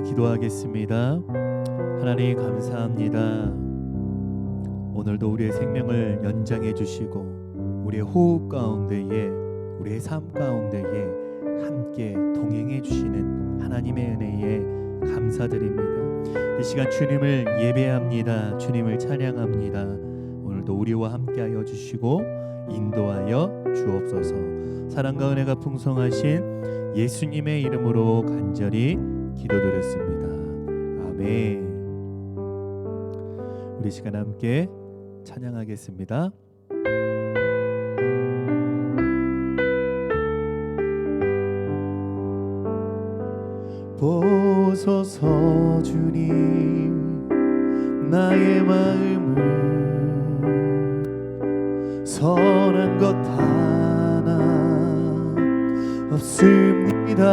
기도하겠습니다. 하나님 감사합니다. 오늘도 우리의 생명을 연장해 주시고 우리의 호흡 가운데에 우리의 삶 가운데에 함께 동행해 주시는 하나님의 은혜에 감사드립니다. 이 시간 주님을 예배합니다. 주님을 찬양합니다. 오늘도 우리와 함께하여 주시고 인도하여 주옵소서. 사랑과 은혜가 풍성하신 예수님의 이름으로 간절히 기도드렸습니다. 아멘. 우리 시간 함께 찬양하겠습니다. 보소서 주님 나의 마음을 선한 것 하나 없습니다.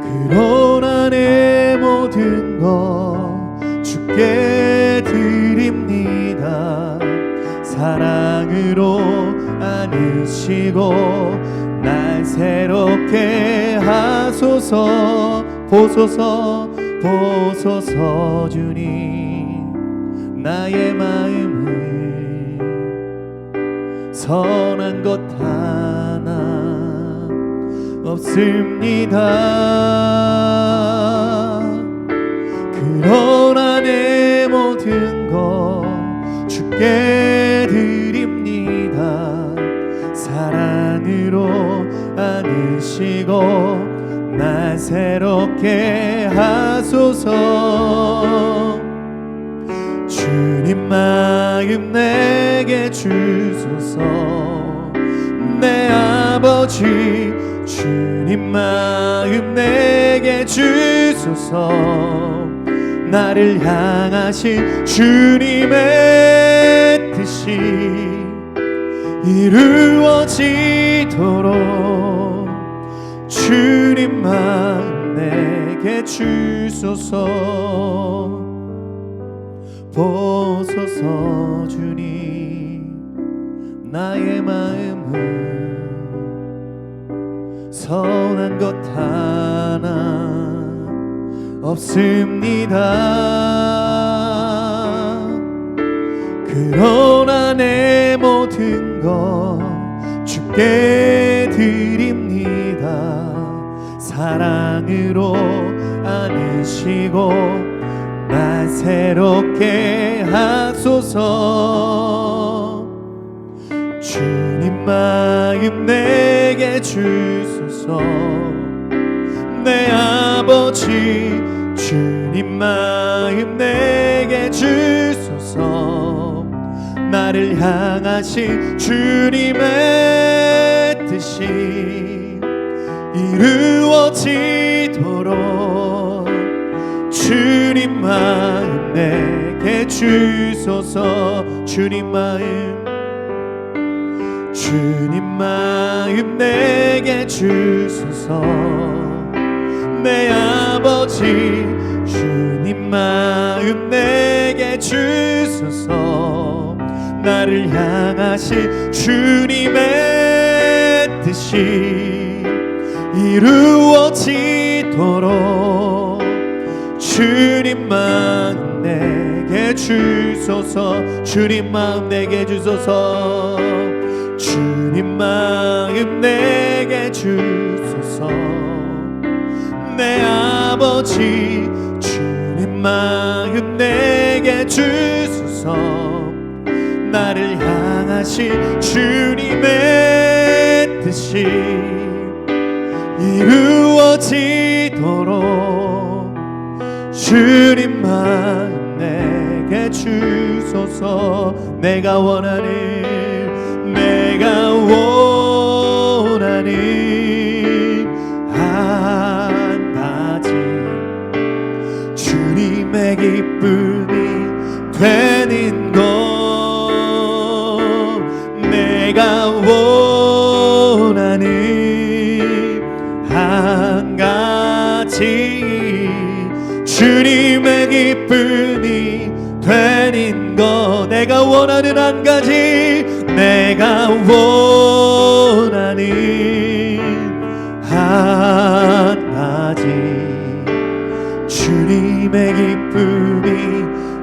그러나 내 모든 것 주께 드립니다. 사랑으로 안으시고 날 새롭게 하소서. 보소서 보소서 주님 나의 마음을 선한 것 하나 없습니다. 그러나 내 모든 것 주께 드립니다. 사랑으로 안으시고 날 새롭게 하소서. 주님 마음 내게 주소서. 내 아버지 주님 마음 내게 주소서. 나를 향하신 주님의 뜻이 이루어지도록 주님 마음 내게 주소서. 보소서 주님 나의 마음을 선한 것 하나 없습니다. 그러나 내 모든 것 주께 드립니다. 사랑으로 안으시고 날 새롭게 하소서. 주님 마음 내게 주소서. 내 아버지 주님 마음 내게 주소서. 나를 향하신 주님의 뜻이 이루어지도록 주님 마음 내게 주소서. 주님 마음 내게 주소서. 내 아버지 주님 마음 내게 주소서. 나를 향하신 주님의 뜻이 이루어지도록 주님 마음 내게 주소서. 주님 마음 내게 주소서. 주님 마음 내게 주소서. 내 아버지 주님 마음 내게 주소서. 나를 향하신 주님의 뜻이 이루어지도록 주님 마음 내게 주소서. 내가 원하는 한 가지 주님의 기쁨이 되는 것. 내가 원하는 한 가지 주님의 기쁨이 되는 것. 내가 원하는 한 가지 내가 원하는 한 주님의 기쁨이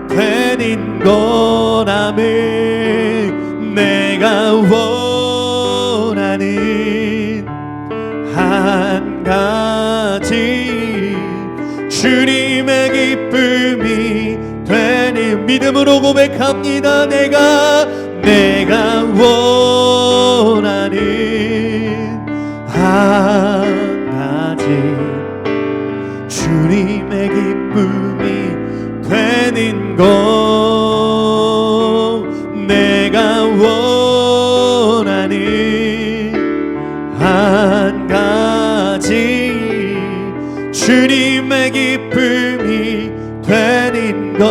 되는 것. 아멘. 내가 원하는 한 가지, 주님의 기쁨이 되는, 믿음으로 고백합니다. 내가 원하는 한 가지, 주님의 기쁨이 되는 것. 내가 원하는 한 가지, 주님의 기쁨이 되는 것.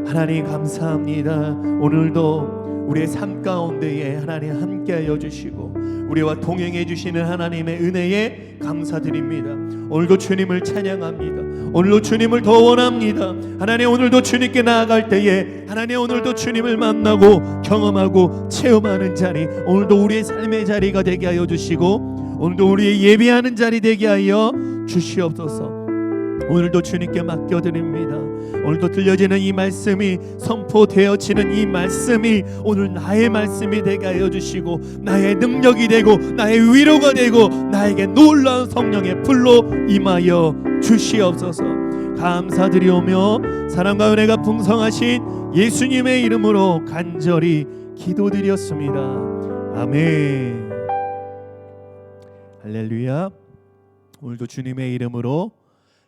하나님 감사합니다. 오늘도 우리의 삶 가운데에 하나님 함께하여 주시고 우리와 동행해 주시는 하나님의 은혜에 감사드립니다. 오늘도 주님을 찬양합니다. 오늘도 주님을 더 원합니다. 하나님, 오늘도 주님께 나아갈 때에 하나님, 오늘도 주님을 만나고 경험하고 체험하는 자리, 오늘도 우리의 삶의 자리가 되게 하여 주시고 오늘도 우리의 예배하는 자리 되게 하여 주시옵소서. 오늘도 주님께 맡겨드립니다. 오늘도 들려지는 이 말씀이, 선포되어지는 이 말씀이 오늘 나의 말씀이 되게 하여 주시고 나의 능력이 되고 나의 위로가 되고 나에게 놀라운 성령의 불로 임하여 주시옵소서. 감사드리오며 사랑과 은혜가 풍성하신 예수님의 이름으로 간절히 기도드렸습니다. 아멘. 할렐루야. 오늘도 주님의 이름으로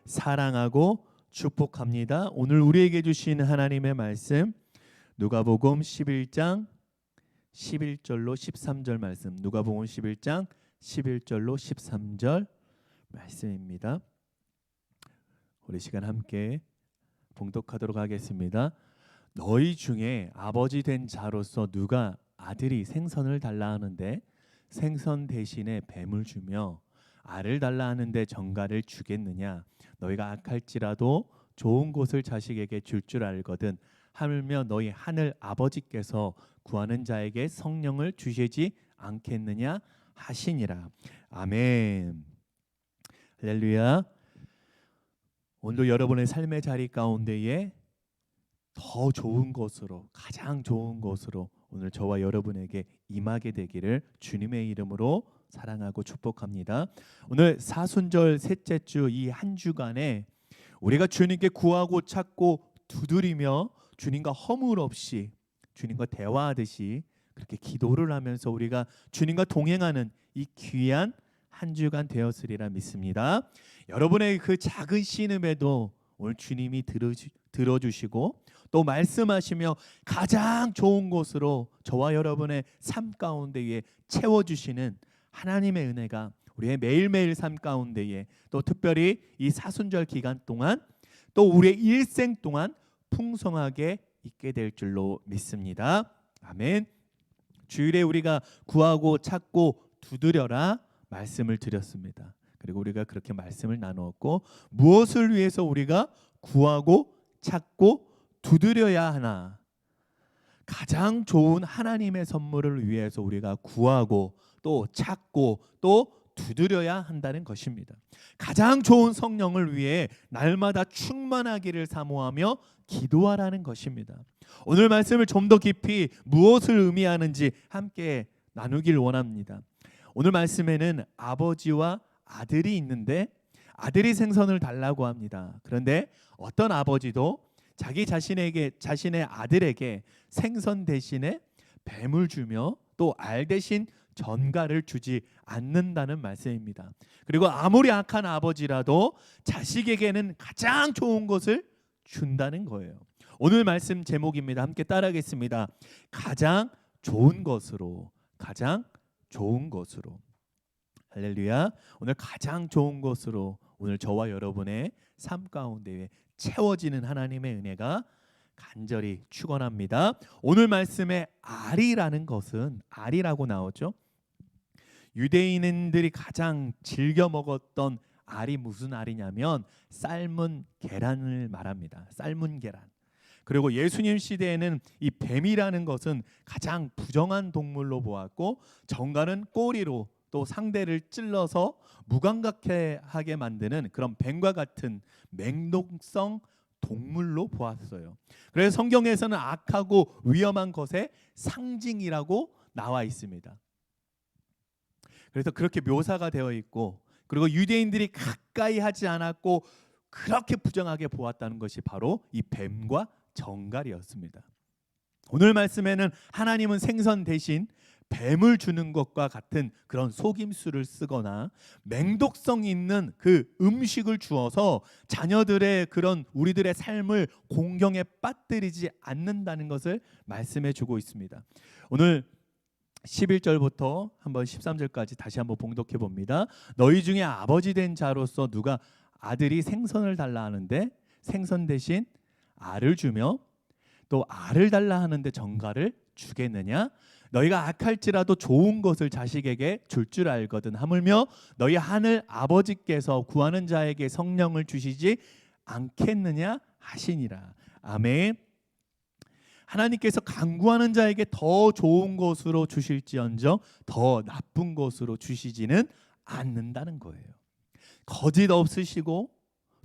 사랑하고 축복합니다. 오늘 우리에게 주신 하나님의 말씀, 누가복음 11장 11절로 13절 말씀, 누가복음 11장 11절로 13절 말씀입니다. 우리 시간 함께 봉독하도록 하겠습니다. 너희 중에 아버지 된 자로서 누가 아들이 생선을 달라 하는데 생선 대신에 뱀을 주며 알을 달라 하는데 정갈을 주겠느냐? 너희가 악할지라도 좋은 것을 자식에게 줄 줄 알거든. 하물며 너희 하늘 아버지께서 구하는 자에게 성령을 주시지 않겠느냐 하시니라. 아멘. 할렐루야. 오늘도 여러분의 삶의 자리 가운데에 더 좋은 것으로, 가장 좋은 것으로 오늘 저와 여러분에게 임하게 되기를 주님의 이름으로 사랑하고 축복합니다. 오늘 사순절 셋째 주 이 한 주간에 우리가 주님께 구하고 찾고 두드리며 주님과 허물 없이 주님과 대화하듯이 그렇게 기도를 하면서 우리가 주님과 동행하는 이 귀한 한 주간 되었으리라 믿습니다. 여러분의 그 작은 신음에도 오늘 주님이 들어주시고 또 말씀하시며 가장 좋은 곳으로 저와 여러분의 삶 가운데에 채워주시는 하나님의 은혜가 우리의 매일매일 삶 가운데에 또 특별히 이 사순절 기간 동안 또 우리의 일생 동안 풍성하게 있게 될 줄로 믿습니다. 아멘. 주일에 우리가 구하고 찾고 두드려라 말씀을 드렸습니다. 그리고 우리가 그렇게 말씀을 나누었고 무엇을 위해서 우리가 구하고 찾고 두드려야 하나? 가장 좋은 하나님의 선물을 위해서 우리가 구하고 또 찾고 또 두드려야 한다는 것입니다. 가장 좋은 성령을 위해 날마다 충만하기를 사모하며 기도하라는 것입니다. 오늘 말씀을 좀 더 깊이 무엇을 의미하는지 함께 나누길 원합니다. 오늘 말씀에는 아버지와 아들이 있는데 아들이 생선을 달라고 합니다. 그런데 어떤 아버지도 자신의 아들에게 생선 대신에 뱀을 주며 또 알 대신 전갈을 주지 않는다는 말씀입니다. 그리고 아무리 악한 아버지라도 자식에게는 가장 좋은 것을 준다는 거예요. 오늘 말씀 제목입니다. 함께 따라하겠습니다. 가장 좋은 것으로, 가장 좋은 것으로. 할렐루야. 오늘 가장 좋은 것으로 오늘 저와 여러분의 삶 가운데에 채워지는 하나님의 은혜가 간절히 축원합니다. 오늘 말씀에 알이라는 것은 알이라고 나오죠. 유대인들이 가장 즐겨 먹었던 알이 무슨 알이냐면 삶은 계란을 말합니다. 삶은 계란. 그리고 예수님 시대에는 이 뱀이라는 것은 가장 부정한 동물로 보았고 정갈은 꼬리로 또 상대를 찔러서 무감각하게 만드는 그런 뱀과 같은 맹독성 동물로 보았어요. 그래서 성경에서는 악하고 위험한 것의 상징이라고 나와 있습니다. 그래서 그렇게 묘사가 되어 있고, 그리고 유대인들이 가까이 하지 않았고 그렇게 부정하게 보았다는 것이 바로 이 뱀과 정갈이었습니다. 오늘 말씀에는 하나님은 생선 대신 뱀을 주는 것과 같은 그런 속임수를 쓰거나 맹독성 있는 그 음식을 주어서 자녀들의 그런 우리들의 삶을 공경에 빠뜨리지 않는다는 것을 말씀해 주고 있습니다. 오늘 11절부터 한번 13절까지 다시 한번 봉독해 봅니다. 너희 중에 아버지 된 자로서 누가 아들이 생선을 달라 하는데 생선 대신 알을 주며 또 알을 달라 하는데 정갈을 주겠느냐? 너희가 악할지라도 좋은 것을 자식에게 줄 줄 알거든. 하물며 너희 하늘 아버지께서 구하는 자에게 성령을 주시지 않겠느냐 하시니라. 아멘. 하나님께서 간구하는 자에게 더 좋은 것으로 주실지언정 더 나쁜 것으로 주시지는 않는다는 거예요. 거짓 없으시고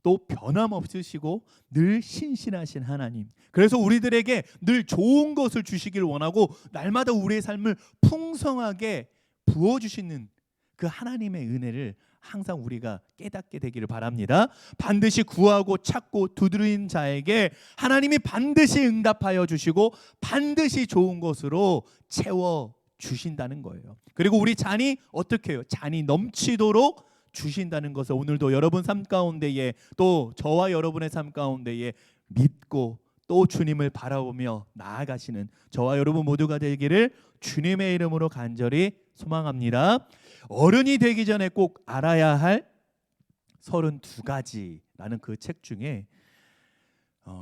또 변함없으시고 늘 신실하신 하나님. 그래서 우리들에게 늘 좋은 것을 주시길 원하고 날마다 우리의 삶을 풍성하게 부어주시는 그 하나님의 은혜를 항상 우리가 깨닫게 되기를 바랍니다. 반드시 구하고 찾고 두드리는 자에게 하나님이 반드시 응답하여 주시고 반드시 좋은 것으로 채워 주신다는 거예요. 그리고 우리 잔이 어떻게 해요? 잔이 넘치도록 주신다는 것을 오늘도 여러분 삶 가운데에 또 저와 여러분의 삶 가운데에 믿고 또 주님을 바라보며 나아가시는 저와 여러분 모두가 되기를 주님의 이름으로 간절히 소망합니다. 어른이 되기 전에 꼭 알아야 할 32가지라는 그 책 중에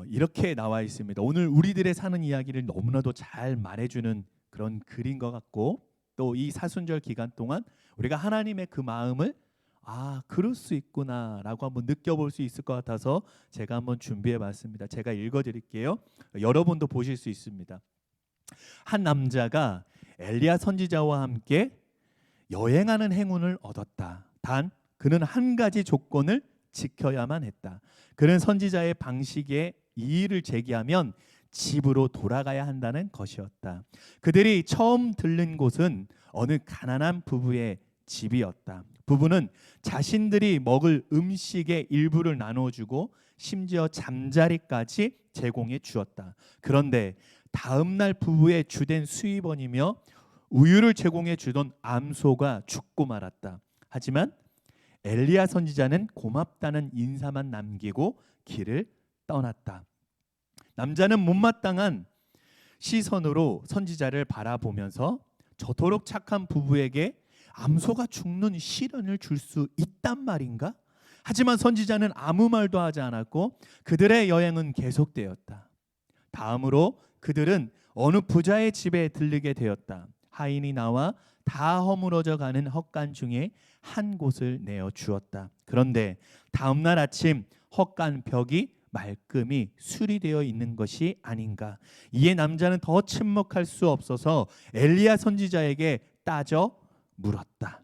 이렇게 나와 있습니다. 오늘 우리들의 사는 이야기를 너무나도 잘 말해주는 그런 글인 것 같고 또 이 사순절 기간 동안 우리가 하나님의 그 마음을 그럴 수 있구나라고 한번 느껴볼 수 있을 것 같아서 제가 한번 준비해봤습니다. 제가 읽어드릴게요. 여러분도 보실 수 있습니다. 한 남자가 엘리야 선지자와 함께 여행하는 행운을 얻었다. 단 그는 한 가지 조건을 지켜야만 했다. 그는 선지자의 방식에 이의를 제기하면 집으로 돌아가야 한다는 것이었다. 그들이 처음 들른 곳은 어느 가난한 부부의 집이었다. 부부는 자신들이 먹을 음식의 일부를 나눠주고 심지어 잠자리까지 제공해 주었다. 그런데 다음 날 부부의 주된 수입원이며 우유를 제공해 주던 암소가 죽고 말았다. 하지만 엘리야 선지자는 고맙다는 인사만 남기고 길을 떠났다. 남자는 못마땅한 시선으로 선지자를 바라보면서 저토록 착한 부부에게 암소가 죽는 시련을 줄 수 있단 말인가? 하지만 선지자는 아무 말도 하지 않았고 그들의 여행은 계속되었다. 다음으로 그들은 어느 부자의 집에 들르게 되었다. 하인이 나와 다 허물어져 가는 헛간 중에 한 곳을 내어 주었다. 그런데 다음 날 아침 헛간 벽이 말끔히 수리되어 있는 것이 아닌가. 이에 남자는 더 침묵할 수 없어서 엘리야 선지자에게 따져 물었다.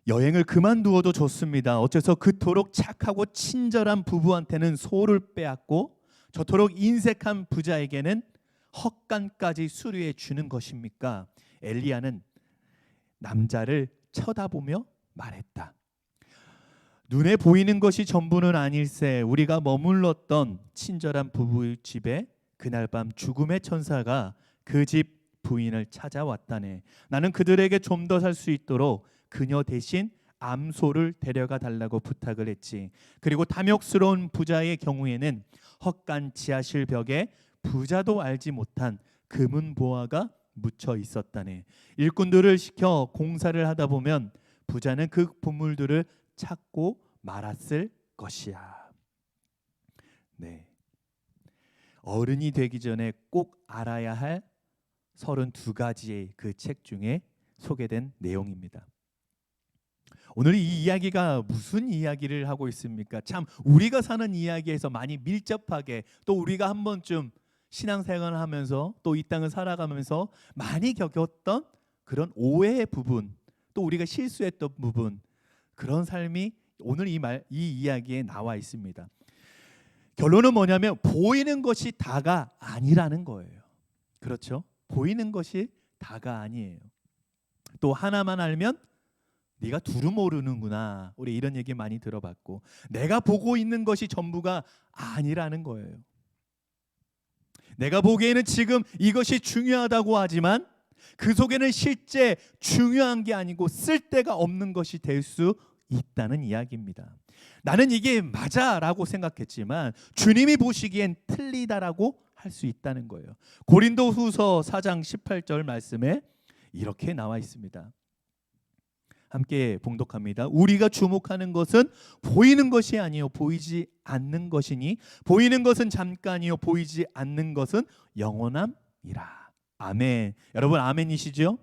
여행을 그만두어도 좋습니다. 어째서 그토록 착하고 친절한 부부한테는 소를 빼앗고 저토록 인색한 부자에게는 헛간까지 수리해 주는 것입니까? 엘리야는 남자를 쳐다보며 말했다. 눈에 보이는 것이 전부는 아닐세. 우리가 머물렀던 친절한 부부의 집에 그날 밤 죽음의 천사가 그 집 부인을 찾아왔다네. 나는 그들에게 좀 더 살 수 있도록 그녀 대신 암소를 데려가 달라고 부탁을 했지. 그리고 탐욕스러운 부자의 경우에는 헛간 지하실 벽에 부자도 알지 못한 금은 보화가 묻혀 있었다네. 일꾼들을 시켜 공사를 하다 보면 부자는 그 보물들을 찾고 말았을 것이야. 네. 어른이 되기 전에 꼭 알아야 할 32가지의 그 책 중에 소개된 내용입니다. 오늘 이 이야기가 무슨 이야기를 하고 있습니까? 참 우리가 사는 이야기에서 많이 밀접하게 또 우리가 한 번쯤 신앙생활을 하면서 또 이 땅을 살아가면서 많이 겪었던 그런 오해의 부분, 또 우리가 실수했던 부분, 그런 삶이 오늘 이 이야기에 나와 있습니다. 결론은 뭐냐면 보이는 것이 다가 아니라는 거예요. 그렇죠? 보이는 것이 다가 아니에요. 또 하나만 알면 네가 둘을 모르는구나. 우리 이런 얘기 많이 들어봤고, 내가 보고 있는 것이 전부가 아니라는 거예요. 내가 보기에는 지금 이것이 중요하다고 하지만 그 속에는 실제 중요한 게 아니고 쓸데가 없는 것이 될 수 있다는 이야기입니다. 나는 이게 맞아라고 생각했지만 주님이 보시기엔 틀리다라고 할 수 있다는 거예요. 고린도후서 4장 18절 말씀에 이렇게 나와 있습니다. 함께 봉독합니다. 우리가 주목하는 것은 보이는 것이 아니요 보이지 않는 것이니 보이는 것은 잠깐이요 보이지 않는 것은 영원함이라. 아멘. 여러분 아멘이시죠?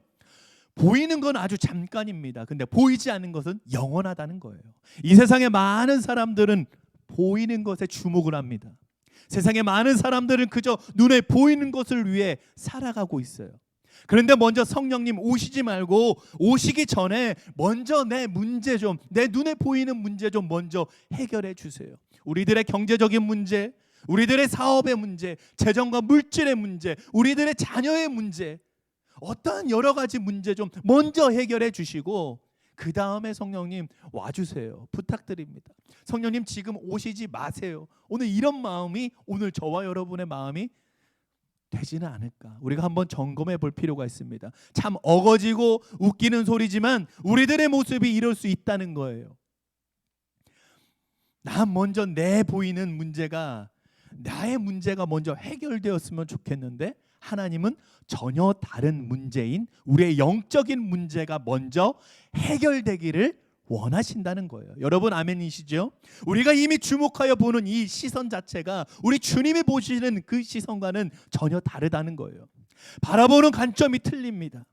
보이는 건 아주 잠깐입니다. 근데 보이지 않는 것은 영원하다는 거예요. 이 세상에 많은 사람들은 보이는 것에 주목을 합니다. 세상에 많은 사람들은 그저 눈에 보이는 것을 위해 살아가고 있어요. 그런데 먼저 성령님 오시지 말고 오시기 전에 먼저 내 문제 좀, 내 눈에 보이는 문제 좀 먼저 해결해 주세요. 우리들의 경제적인 문제, 우리들의 사업의 문제, 재정과 물질의 문제, 우리들의 자녀의 문제, 어떠한 여러 가지 문제 좀 먼저 해결해 주시고 그 다음에 성령님 와주세요. 부탁드립니다. 성령님 지금 오시지 마세요. 오늘 이런 마음이, 오늘 저와 여러분의 마음이 되지는 않을까? 우리가 한번 점검해 볼 필요가 있습니다. 참 어거지고 웃기는 소리지만 우리들의 모습이 이럴 수 있다는 거예요. 나 먼저 내 보이는 문제가, 나의 문제가 먼저 해결되었으면 좋겠는데 하나님은 전혀 다른 문제인 우리의 영적인 문제가 먼저 해결되기를 원하신다는 거예요. 여러분 아멘이시죠? 우리가 이미 주목하여 보는 이 시선 자체가 우리 주님이 보시는 그 시선과는 전혀 다르다는 거예요. 바라보는 관점이 틀립니다.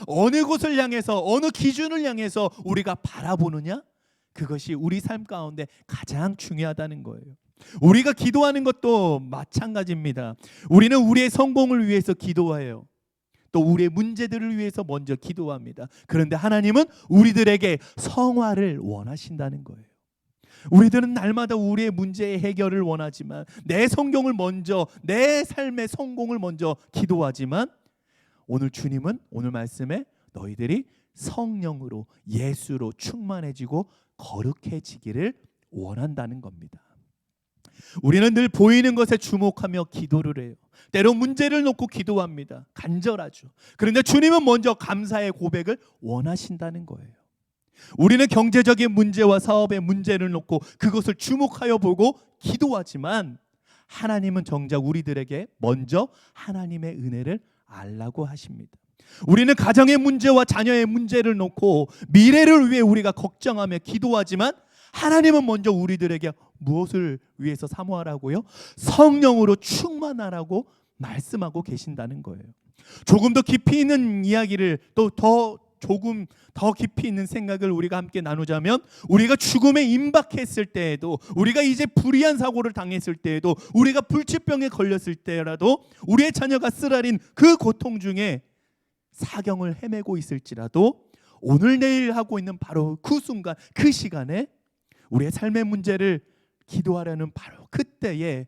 어느 곳을 향해서, 어느 기준을 향해서 우리가 바라보느냐, 그것이 우리 삶 가운데 가장 중요하다는 거예요. 우리가 기도하는 것도 마찬가지입니다. 우리는 우리의 성공을 위해서 기도해요. 또 우리의 문제들을 위해서 먼저 기도합니다. 그런데 하나님은 우리들에게 성화를 원하신다는 거예요. 우리들은 날마다 우리의 문제의 해결을 원하지만, 내 성공을 먼저, 내 삶의 성공을 먼저 기도하지만, 오늘 주님은 오늘 말씀에 너희들이 성령으로, 예수로 충만해지고 거룩해지기를 원한다는 겁니다. 우리는 늘 보이는 것에 주목하며 기도를 해요. 때로 문제를 놓고 기도합니다. 간절하죠. 그런데 주님은 먼저 감사의 고백을 원하신다는 거예요. 우리는 경제적인 문제와 사업의 문제를 놓고 그것을 주목하여 보고 기도하지만 하나님은 정작 우리들에게 먼저 하나님의 은혜를 알라고 하십니다. 우리는 가정의 문제와 자녀의 문제를 놓고 미래를 위해 우리가 걱정하며 기도하지만 하나님은 먼저 우리들에게 무엇을 위해서 사모하라고요? 성령으로 충만하라고 말씀하고 계신다는 거예요. 조금 더 깊이 있는 이야기를, 또 조금 더 깊이 있는 생각을 우리가 함께 나누자면, 우리가 죽음에 임박했을 때에도, 우리가 이제 불의한 사고를 당했을 때에도, 우리가 불치병에 걸렸을 때라도, 우리의 자녀가 쓰라린 그 고통 중에 사경을 헤매고 있을지라도 오늘 내일 하고 있는 바로 그 순간, 그 시간에 우리의 삶의 문제를 기도하려는 바로 그때에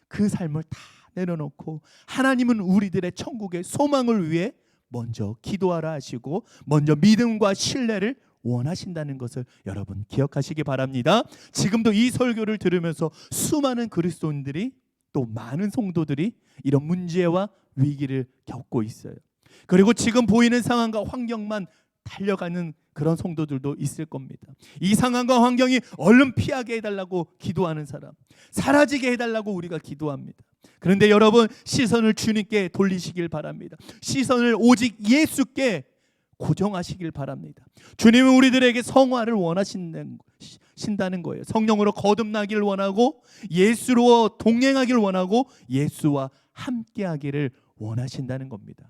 그 삶을 다 내려놓고 하나님은 우리들의 천국의 소망을 위해 먼저 기도하라 하시고 먼저 믿음과 신뢰를 원하신다는 것을 여러분 기억하시기 바랍니다. 지금도 이 설교를 들으면서 수많은 그리스도인들이, 또 많은 성도들이 이런 문제와 위기를 겪고 있어요. 그리고 지금 보이는 상황과 환경만 달려가는 그런 성도들도 있을 겁니다. 이 상황과 환경이 얼른 피하게 해달라고 기도하는 사람, 사라지게 해달라고 우리가 기도합니다. 그런데 여러분, 시선을 주님께 돌리시길 바랍니다. 시선을 오직 예수께 고정하시길 바랍니다. 주님은 우리들에게 성화를 원하신다는 거예요. 성령으로 거듭나길 원하고, 예수로 동행하길 원하고, 예수와 함께하기를 원하신다는 겁니다.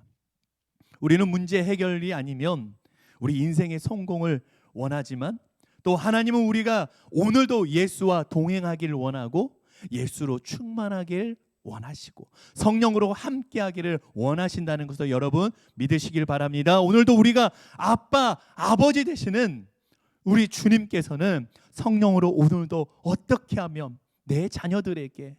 우리는 문제 해결이 아니면 우리 인생의 성공을 원하지만, 또 하나님은 우리가 오늘도 예수와 동행하길 원하고 예수로 충만하길 원하시고 성령으로 함께하기를 원하신다는 것을 여러분 믿으시길 바랍니다. 오늘도 우리가 아빠, 아버지 되시는 우리 주님께서는 성령으로 오늘도 어떻게 하면 내 자녀들에게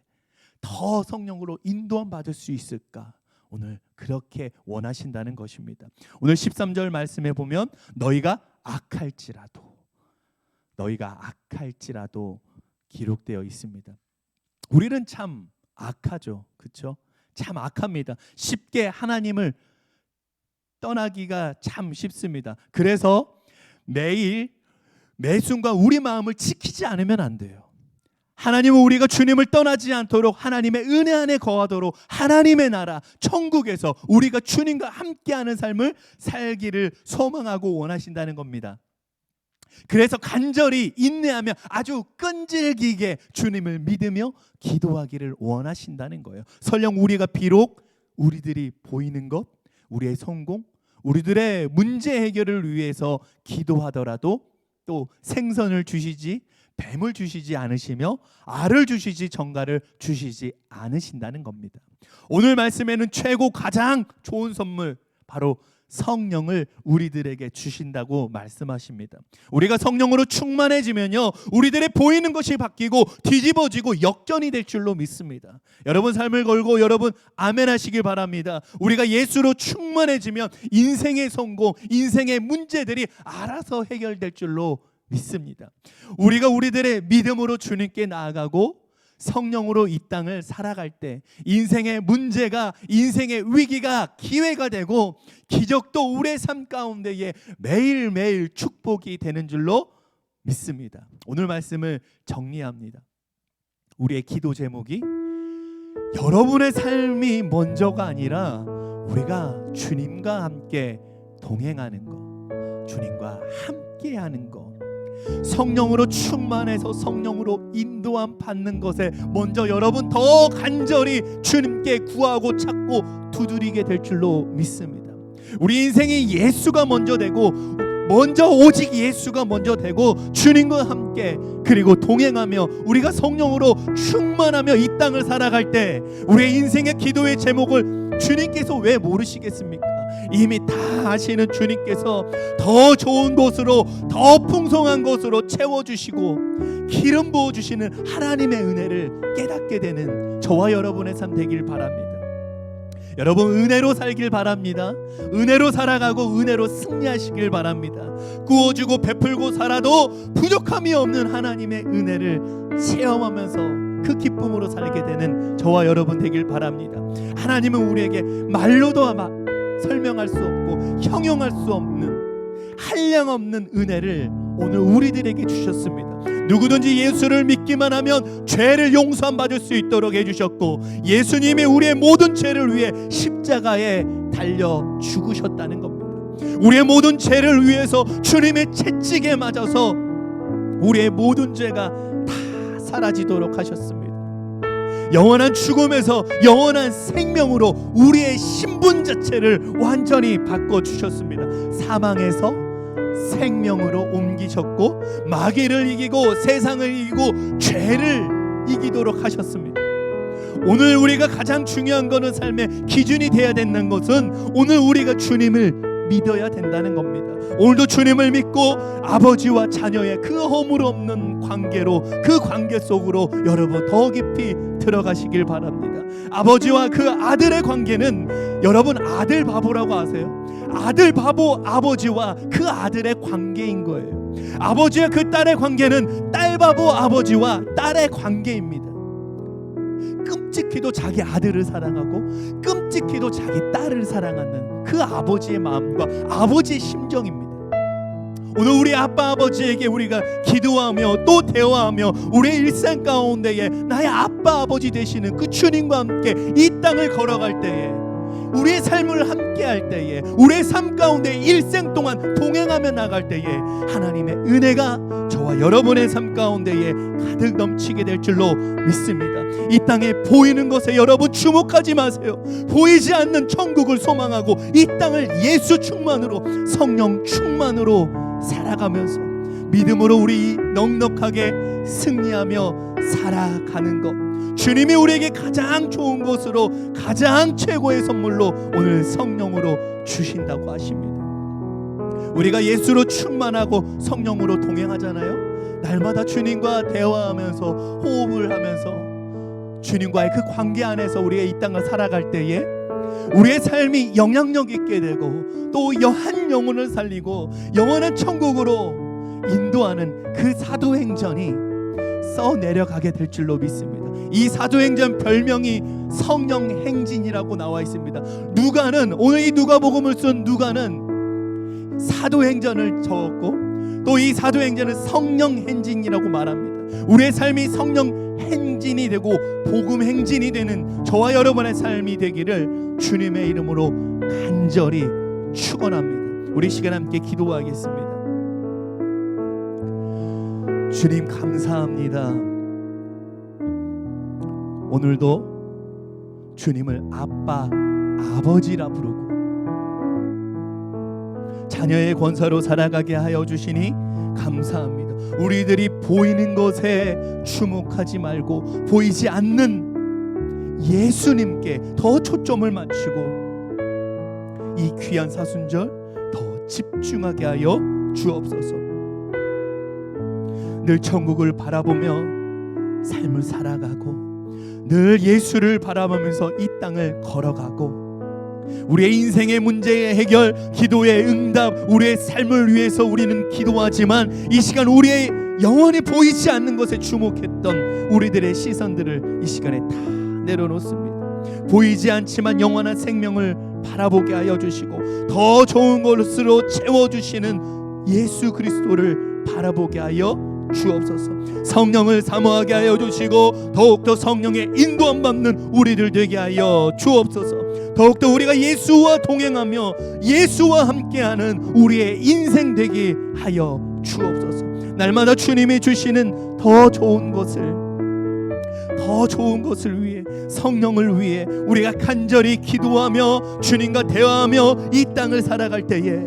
더 성령으로 인도함 받을 수 있을까? 오늘 그렇게 원하신다는 것입니다. 오늘 13절 말씀에 보면 너희가 악할지라도 기록되어 있습니다. 우리는 참 악하죠. 그렇죠? 참 악합니다. 쉽게 하나님을 떠나기가 참 쉽습니다. 그래서 매일 매 순간 우리 마음을 지키지 않으면 안 돼요. 하나님은 우리가 주님을 떠나지 않도록 하나님의 은혜 안에 거하도록 하나님의 나라 천국에서 우리가 주님과 함께하는 삶을 살기를 소망하고 원하신다는 겁니다. 그래서 간절히 인내하며 아주 끈질기게 주님을 믿으며 기도하기를 원하신다는 거예요. 설령 우리가 비록 우리들이 보이는 것, 우리의 성공, 우리들의 문제 해결을 위해서 기도하더라도 또 생선을 주시지 뱀을 주시지 않으시며 알을 주시지 정갈을 주시지 않으신다는 겁니다. 오늘 말씀에는 최고 가장 좋은 선물 바로 성령을 우리들에게 주신다고 말씀하십니다. 우리가 성령으로 충만해지면요 우리들의 보이는 것이 바뀌고 뒤집어지고 역전이 될 줄로 믿습니다. 여러분 삶을 걸고 여러분 아멘 하시길 바랍니다. 우리가 예수로 충만해지면 인생의 성공, 인생의 문제들이 알아서 해결될 줄로 믿습니다. 우리가 우리들의 믿음으로 주님께 나아가고 성령으로 이 땅을 살아갈 때 인생의 문제가, 인생의 위기가 기회가 되고 기적도 우리의 삶 가운데에 매일매일 축복이 되는 줄로 믿습니다. 오늘 말씀을 정리합니다. 우리의 기도 제목이 여러분의 삶이 먼저가 아니라 우리가 주님과 함께 동행하는 것, 주님과 함께하는 것, 성령으로 충만해서 성령으로 인도함 받는 것에 먼저 여러분 더 간절히 주님께 구하고 찾고 두드리게 될 줄로 믿습니다. 우리 인생이 예수가 먼저 되고 먼저 오직 예수가 먼저 되고 주님과 함께 그리고 동행하며 우리가 성령으로 충만하며 이 땅을 살아갈 때 우리의 인생의 기도의 제목을 주님께서 왜 모르시겠습니까? 이미 다 아시는 주님께서 더 좋은 곳으로 더 풍성한 곳으로 채워주시고 기름 부어주시는 하나님의 은혜를 깨닫게 되는 저와 여러분의 삶 되길 바랍니다. 여러분 은혜로 살길 바랍니다. 은혜로 살아가고 은혜로 승리하시길 바랍니다. 구워주고 베풀고 살아도 부족함이 없는 하나님의 은혜를 체험하면서 그 기쁨으로 살게 되는 저와 여러분 되길 바랍니다. 하나님은 우리에게 말로도 아마 설명할 수 없고 형용할 수 없는 한량없는 은혜를 오늘 우리들에게 주셨습니다. 누구든지 예수를 믿기만 하면 죄를 용서함 받을 수 있도록 해주셨고 예수님이 우리의 모든 죄를 위해 십자가에 달려 죽으셨다는 겁니다. 우리의 모든 죄를 위해서 주님의 채찍에 맞아서 우리의 모든 죄가 다 사라지도록 하셨습니다. 영원한 죽음에서 영원한 생명으로 우리의 신분 자체를 완전히 바꿔주셨습니다. 사망에서 생명으로 옮기셨고 마귀를 이기고 세상을 이기고 죄를 이기도록 하셨습니다. 오늘 우리가 가장 중요한 것은 삶의 기준이 되어야 된다는 것은 오늘 우리가 주님을 믿어야 된다는 겁니다. 오늘도 주님을 믿고 아버지와 자녀의 그 허물 없는 관계로 그 관계 속으로 여러분 더 깊이 들어가시길 바랍니다. 아버지와 그 아들의 관계는 여러분 아들 바보라고 아세요? 아들 바보 아버지와 그 아들의 관계인 거예요. 아버지와 그 딸의 관계는 딸 바보 아버지와 딸의 관계입니다. 끔찍히도 자기 아들을 사랑하고 끔찍히도 자기 딸을 사랑하는 그 아버지의 마음과 아버지의 심정입니다. 오늘 우리 아빠 아버지에게 우리가 기도하며 또 대화하며 우리의 일상 가운데에 나의 아빠 아버지 되시는 그 주님과 함께 이 땅을 걸어갈 때에 우리의 삶을 함께 할 때에 우리의 삶 가운데 일생 동안 동행하며 나갈 때에 하나님의 은혜가 저와 여러분의 삶 가운데에 가득 넘치게 될 줄로 믿습니다. 이 땅에 보이는 것에 여러분 주목하지 마세요. 보이지 않는 천국을 소망하고 이 땅을 예수 충만으로 성령 충만으로 살아가면서 믿음으로 우리 넉넉하게 승리하며 살아가는 것, 주님이 우리에게 가장 좋은 것으로, 가장 최고의 선물로 오늘 성령으로 주신다고 하십니다. 우리가 예수로 충만하고 성령으로 동행하잖아요. 날마다 주님과 대화하면서 호흡을 하면서 주님과의 그 관계 안에서 우리가 이 땅을 살아갈 때에 우리의 삶이 영향력 있게 되고 또 한 영혼을 살리고 영원한 천국으로 인도하는 그 사도행전이 써내려가게 될 줄로 믿습니다. 이 사도행전 별명이 성령행진이라고 나와 있습니다. 누가는, 오늘 이 누가복음을 쓴 누가는 사도행전을 적었고 또 이 사도행전은 성령행진이라고 말합니다. 우리의 삶이 성령행진이 되고 복음행진이 되는 저와 여러분의 삶이 되기를 주님의 이름으로 간절히 축원합니다. 우리 시간 함께 기도하겠습니다. 주님 감사합니다. 오늘도 주님을 아빠, 아버지라 부르고 자녀의 권사로 살아가게 하여 주시니 감사합니다. 우리들이 보이는 것에 주목하지 말고 보이지 않는 예수님께 더 초점을 맞추고 이 귀한 사순절 더 집중하게 하여 주옵소서. 늘 천국을 바라보며 삶을 살아가고 늘 예수를 바라보면서 이 땅을 걸어가고 우리의 인생의 문제의 해결, 기도의 응답, 우리의 삶을 위해서 우리는 기도하지만 이 시간 우리의 영원히 보이지 않는 것에 주목했던 우리들의 시선들을 이 시간에 다 내려놓습니다. 보이지 않지만 영원한 생명을 바라보게 하여 주시고 더 좋은 것으로 채워주시는 예수 그리스도를 바라보게 하여 주옵소서. 성령을 사모하게 하여 주시고 더욱더 성령의 인도함 받는 우리들 되게 하여 주옵소서. 더욱더 우리가 예수와 동행하며 예수와 함께하는 우리의 인생 되게 하여 주옵소서. 날마다 주님이 주시는 더 좋은 것을 위해, 성령을 위해 우리가 간절히 기도하며 주님과 대화하며 이 땅을 살아갈 때에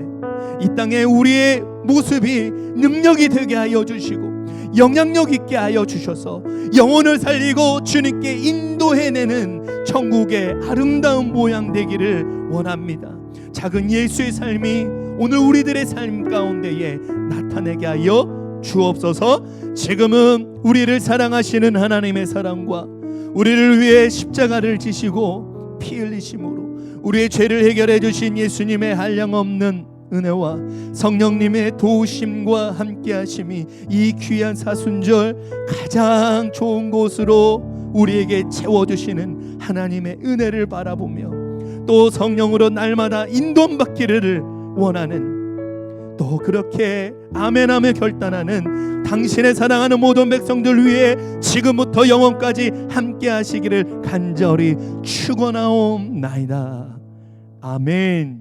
이 땅에 우리의 모습이 능력이 되게 하여 주시고 영향력 있게 하여 주셔서 영혼을 살리고 주님께 인도해내는 천국의 아름다운 모양 되기를 원합니다. 작은 예수의 삶이 오늘 우리들의 삶 가운데에 나타내게 하여 주옵소서. 지금은 우리를 사랑하시는 하나님의 사랑과 우리를 위해 십자가를 지시고 피 흘리심으로 우리의 죄를 해결해 주신 예수님의 한량없는 은혜와 성령님의 도우심과 함께하심이 이 귀한 사순절 가장 좋은 곳으로 우리에게 채워주시는 하나님의 은혜를 바라보며 또 성령으로 날마다 인도받기를 원하는, 또 그렇게 아멘하며 결단하는 당신의 사랑하는 모든 백성들 위해 지금부터 영원까지 함께하시기를 간절히 축원하옵나이다. 아멘.